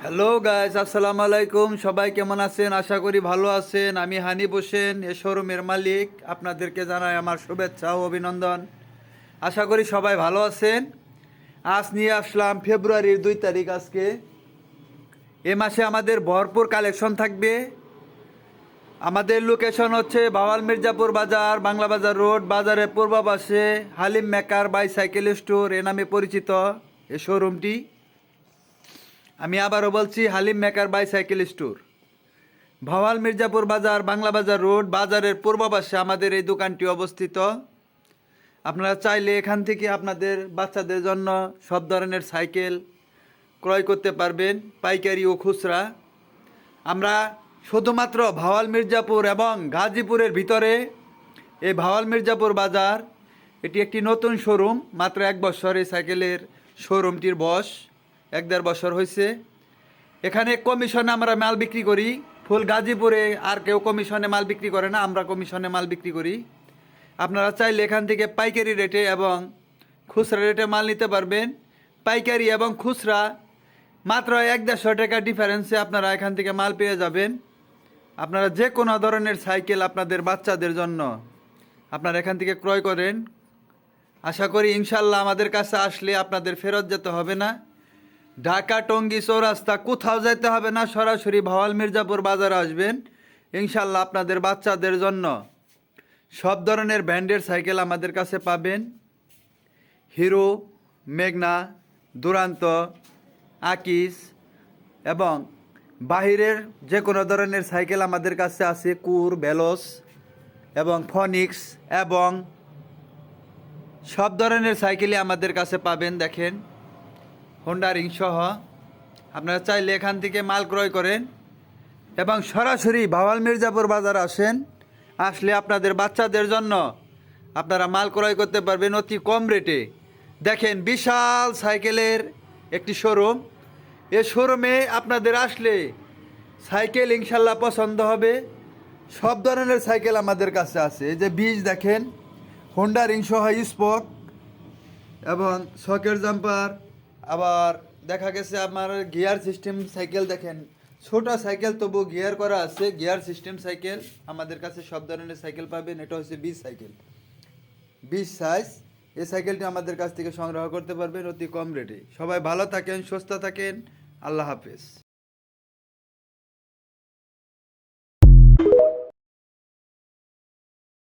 Hello guys, আসসালামু আলাইকুম। সবাই কেমন আছেন? আশা করি ভালো আছেন। আমি হানিফ হোসেন, এ শোরুমের মালিক। আপনাদেরকে জানাই আমার শুভেচ্ছা ও অভিনন্দন। আশা করি সবাই ভালো আছেন। আজ নিয়ে আসলাম ফেব্রুয়ারির 2 তারিখ। আজকে এ মাসে আমাদের ভরপুর কালেকশন থাকবে। আমাদের লোকেশন হচ্ছে ভাওয়াল মির্জাপুর বাজার, বাংলা বাজার রোড, বাজারের পূর্ব পাশে হালিম মেকার বাইসাইকেল স্টোর এ নামে পরিচিত এ শোরুমটি। আমি আবারও বলছি, Halim maker bicycle store, Bhawal Mirzapur বাজার, বাংলা বাজার রোড, বাজারের পূর্ব পাশে আমাদের এই দোকানটি অবস্থিত। আপনারা চাইলে এখান থেকে আপনাদের বাচ্চাদের জন্য সব ধরনের সাইকেল ক্রয় করতে পারবেন, পাইকারি ও খুচরা। আমরা শুধুমাত্র ভাওয়াল মির্জাপুর এবং গাজীপুরের ভিতরে এই ভাওয়াল মির্জাপুর বাজার, এটি একটি নতুন শোরুম। মাত্র 1 বছর এই সাইকেলের শোরুমটির বয়স, 1-1.5 বছর হয়েছে। এখানে কমিশনে আমরা মাল বিক্রি করি। ফুল গাজীপুরে আর কেউ কমিশনে মাল বিক্রি করে না, আমরা কমিশনে মাল বিক্রি করি। আপনারা চাইলে এখান থেকে পাইকারি রেটে এবং খুচরা রেটে মাল নিতে পারবেন। পাইকারি এবং খুচরা মাত্র 1-1.5 টাকা ডিফারেন্সে আপনারা এখান থেকে মাল পেয়ে যাবেন। আপনারা যে কোনো ধরনের সাইকেল আপনাদের বাচ্চাদের জন্য আপনারা এখান থেকে ক্রয় করেন। আশা করি ইনশাল্লাহ আমাদের কাছে আসলে আপনাদের ফেরত যেতে হবে না। ঢাকা টঙ্গী চৌরাস্তা কোথাও যেতে হবে না, সরাসরি ভাওয়াল মির্জাপুর বাজারে আসবেন। ইনশাল্লাহ আপনাদের বাচ্চাদের জন্য সব ধরনের ব্র্যান্ডের সাইকেল আমাদের কাছে পাবেন। হিরো, মেঘনা, দুরান্ত, আকিস এবং বাহিরের যে কোনো ধরনের সাইকেল আমাদের কাছে আছে। কুর, ভেলোস এবং ফনিক্স এবং সব ধরনের সাইকেলই আমাদের কাছে পাবেন। দেখেন, হোন্ডা রিং সহ আপনারা চাইলে এখান থেকে মাল ক্রয় করেন এবং সরাসরি ভাওয়াল মির্জাপুর বাজার আসেন। আসলে আপনাদের বাচ্চাদের জন্য আপনারা মাল ক্রয় করতে পারবেন অতি কম রেটে। দেখেন, বিশাল সাইকেলের একটি শোরুম। এ শোরুমে আপনাদের আসলে সাইকেল ইনশাল্লাহ পছন্দ হবে। সব ধরনের সাইকেল আমাদের কাছে আছে। এই যে বীজ দেখেন, হোন্ডা রিং সহ স্পক এবং শকের জাম্পার। আবার দেখা গেছে আমার গিয়ার সিস্টেম সাইকেল। দেখেন, ছোট সাইকেল তবু গিয়ার করা আছে, গিয়ার সিস্টেম সাইকেল আমাদের কাছে সব ধরনের সাইকেল পাবেন। এটা হচ্ছে 20 সাইকেল, 20 সাইজ। এই সাইকেলটি আমাদের কাছ থেকে সংগ্রহ করতে পারবেন অতি কম রেটে। সবাই ভালো থাকেন, সুস্থ থাকেন। আল্লাহ হাফেজ।